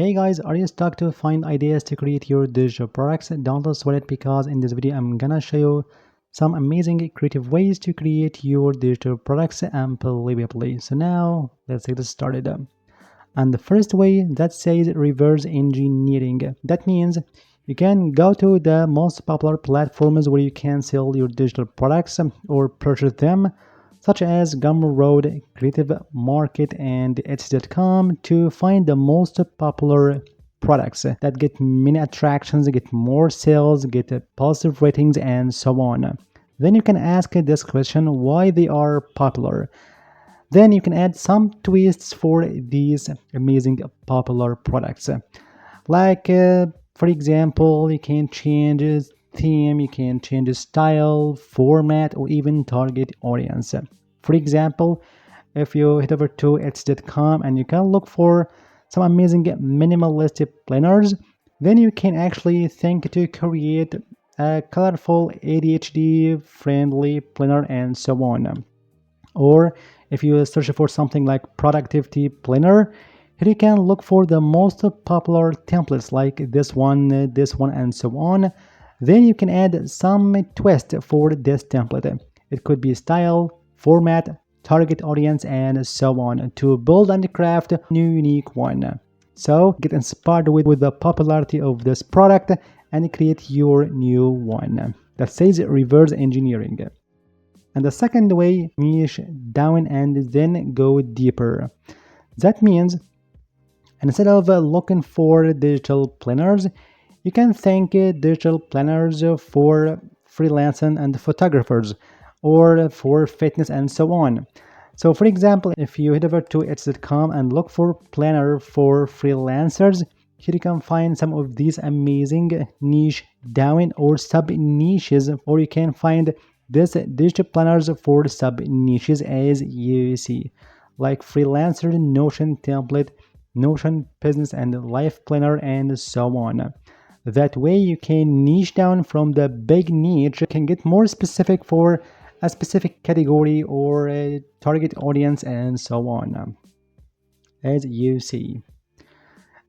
Hey guys, are you stuck to find ideas to create your digital products? Don't sweat it because in this video I'm gonna show you some amazing creative ways to create your digital products unbelievably. So now let's get this started. And the first way that says reverse engineering. That means you can go to the most popular platforms where you can sell your digital products or purchase them, such as Gumroad, Creative Market, and Etsy.com to find the most popular products that get many attractions, get more sales, get positive ratings, and so on. Then you can ask this question why they are popular. Then you can add some twists for these amazing popular products. For example, you can change theme, you can change style, format, or even target audience. For example, if you head over to etsy.com and you can look for some amazing minimalist planners, then you can actually think to create a colorful ADHD friendly planner and so on. Or if you search for something like productivity planner, here you can look for the most popular templates like this one, and so on. Then you can add some twist for this template. It could be style, format, target audience, and so on to build and craft a new unique one. So get inspired with the popularity of this product and create your new one. That says reverse engineering. And the second way, niche down and then go deeper. That means instead of looking for digital planners, you can think digital planners for freelancing and photographers or for fitness and so on. So for example, if you head over to etsy.com and look for planner for freelancers, here you can find some of these amazing niche down or sub niches, or you can find this digital planners for sub niches as you see, like freelancer, Notion template, Notion business and life planner, and so on. That way you can niche down from the big niche, can get more specific for a specific category or a target audience and so on, as you see.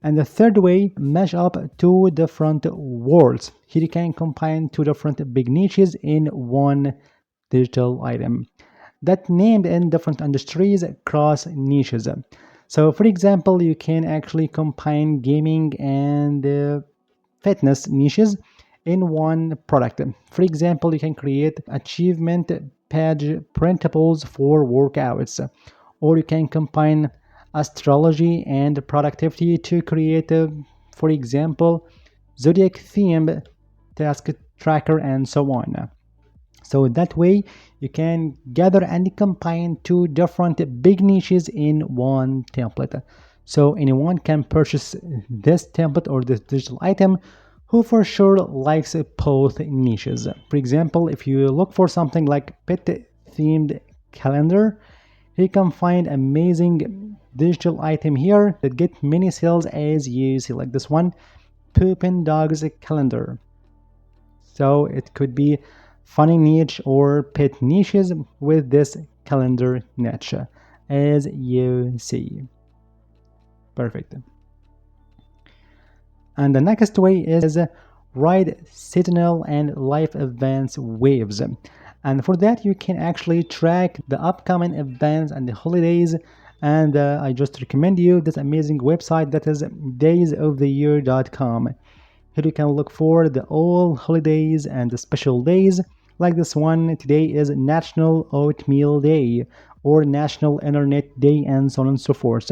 And the third way, mash up two different worlds. Here you can combine two different big niches in one digital item that named in different industries cross niches. So for example, you can actually combine gaming and fitness niches in one product. For example, you can create achievement page printables for workouts, or you can combine astrology and productivity to create, for example, zodiac themed task tracker and so on. So that way you can gather and combine two different big niches in one template. So anyone can purchase this template or this digital item who for sure likes both niches. For example, if you look for something like pet themed calendar, you can find amazing digital item here that get many sales as you see, like this one, Poopin' Dogs calendar. So it could be funny niche or pet niches with this calendar niche as you see. Perfect. And the next way is ride seasonal and life events waves. And for that, you can actually track the upcoming events and the holidays. And I just recommend you this amazing website that is daysoftheyear.com. Here you can look for the all holidays and the special days. Like this one, today is National Oatmeal Day or National Internet Day, and so on and so forth.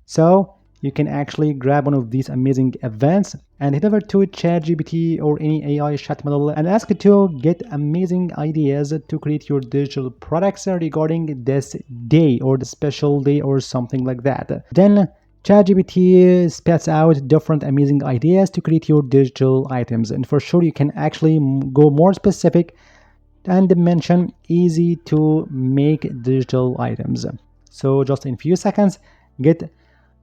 So you can actually grab one of these amazing events and head over to ChatGPT or any AI chat model and ask it to get amazing ideas to create your digital products regarding this day or the special day or something like that. Then ChatGPT spits out different amazing ideas to create your digital items, and for sure you can actually go more specific and mention easy to make digital items. So just in few seconds, get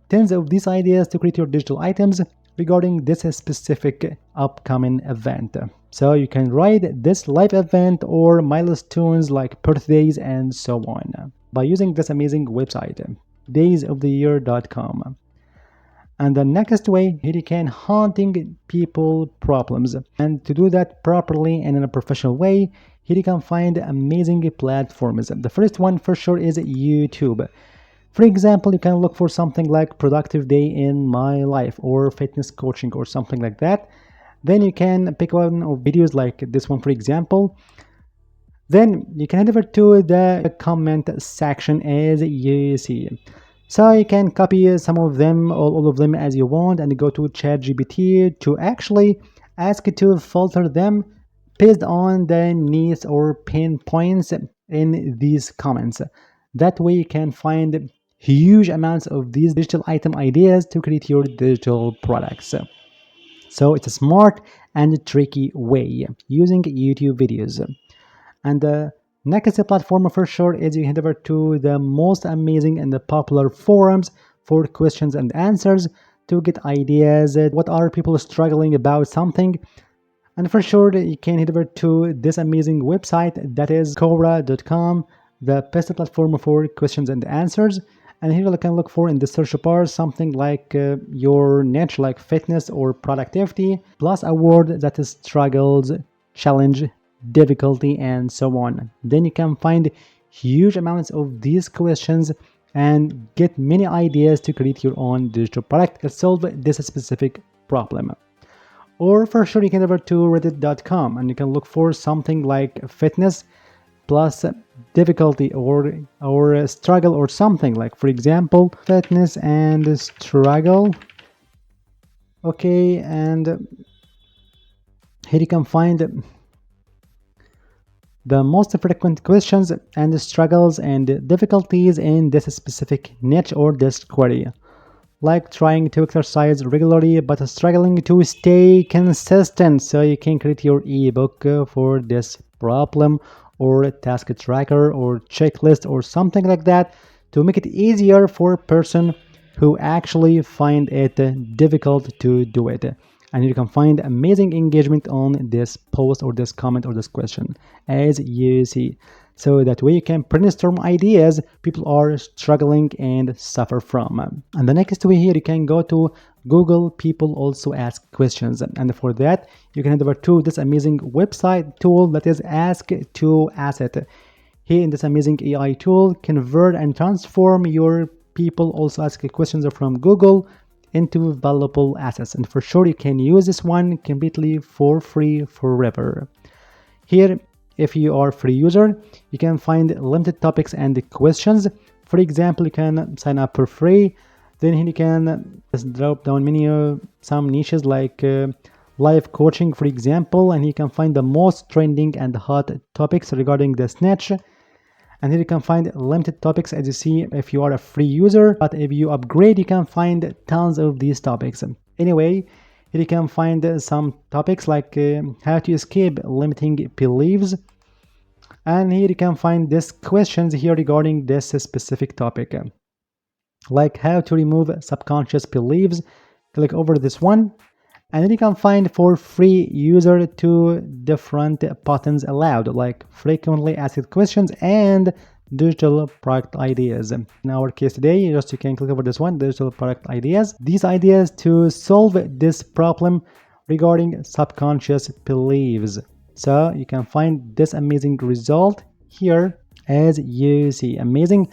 tens of these ideas to create your digital items regarding this specific upcoming event. So you can write this live event or milestones like birthdays and so on by using this amazing website, daysoftheyear.com. And the next way, here you can hunting people problems. And to do that properly and in a professional way, here you can find amazing platforms. The first one for sure is YouTube. For example, you can look for something like productive day in my life or fitness coaching or something like that. Then you can pick one of videos like this one, for example. Then you can head over to the comment section as you see. So you can copy some of them, all of them as you want, and go to ChatGPT to actually ask it to filter them based on the needs or pain points in these comments. That way you can find huge amounts of these digital item ideas to create your digital products. So it's a smart and tricky way using YouTube videos. And the next platform for sure is you head over to the most amazing and the popular forums for questions and answers to get ideas. What are people struggling about something? And for sure, you can head over to this amazing website that is Quora.com, the best platform for questions and answers. And here you can look for in the search bar something like your niche, like fitness or productivity, plus a word that is struggles, challenge, difficulty, and so on. Then you can find huge amounts of these questions and get many ideas to create your own digital product that solve this specific problem. Or for sure, you can go over to reddit.com and you can look for something like fitness plus difficulty or struggle or something like, for example, fitness and struggle. Okay, and here you can find the most frequent questions and struggles and difficulties in this specific niche or this query, like trying to exercise regularly but struggling to stay consistent. So you can create your ebook for this problem, or a task tracker or checklist or something like that to make it easier for a person who actually find it difficult to do it. And you can find amazing engagement on this post or this comment or this question as you see. So that way you can brainstorm ideas people are struggling and suffer from. And the next way here, you can go to Google People Also Ask Questions. And for that, you can head over to this amazing website tool that is Ask to Asset. Here in this amazing AI tool, convert and transform your people also ask questions from Google into valuable assets. And for sure, you can use this one completely for free forever. Here, if you are a free user, you can find limited topics and questions. For example, you can sign up for free. Then here you can just drop down menu, some niches like live coaching, for example, and you can find the most trending and hot topics regarding this niche. And here you can find limited topics as you see if you are a free user, but if you upgrade, you can find tons of these topics. Anyway, here you can find some topics like how to escape limiting beliefs. And here you can find these questions here regarding this specific topic, like how to remove subconscious beliefs. Click over this one. And then you can find for free user 2 different buttons allowed, like frequently asked questions and digital product ideas. In our case today, just you can click over this one, digital product ideas. These ideas to solve this problem regarding subconscious beliefs. So you can find this amazing result here as you see. Amazing.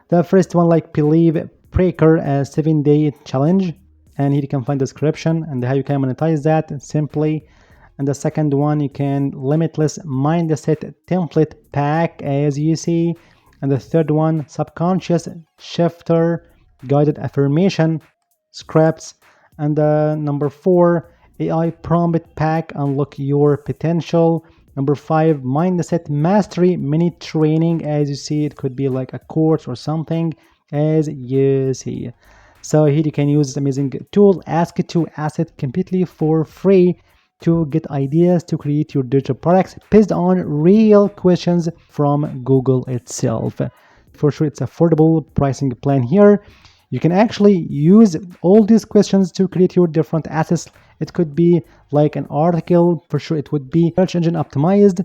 The first one, like believe breaker, a 7-day challenge. And here you can find description and how you can monetize that simply. And the second one, you can limitless mindset template pack as you see. And the third one, subconscious shifter guided affirmation scripts. And number 4, AI prompt pack, unlock your potential. Number 5, mindset mastery mini training. As you see, it could be like a course or something as you see. So here you can use this amazing tool, Ask to Asset, completely for free to get ideas to create your digital products based on real questions from Google itself. For sure, it's affordable pricing plan here. You can actually use all these questions to create your different assets. It could be like an article, for sure it would be search engine optimized,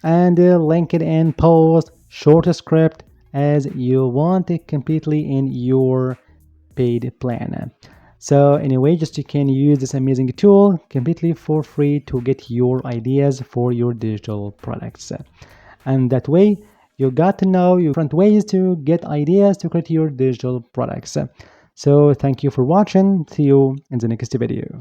and a LinkedIn post, short script as you want it completely in your paid plan. So anyway, just you can use this amazing tool completely for free to get your ideas for your digital products. And that way, you got to know your different ways to get ideas to create your digital products. So thank you for watching. See you in the next video.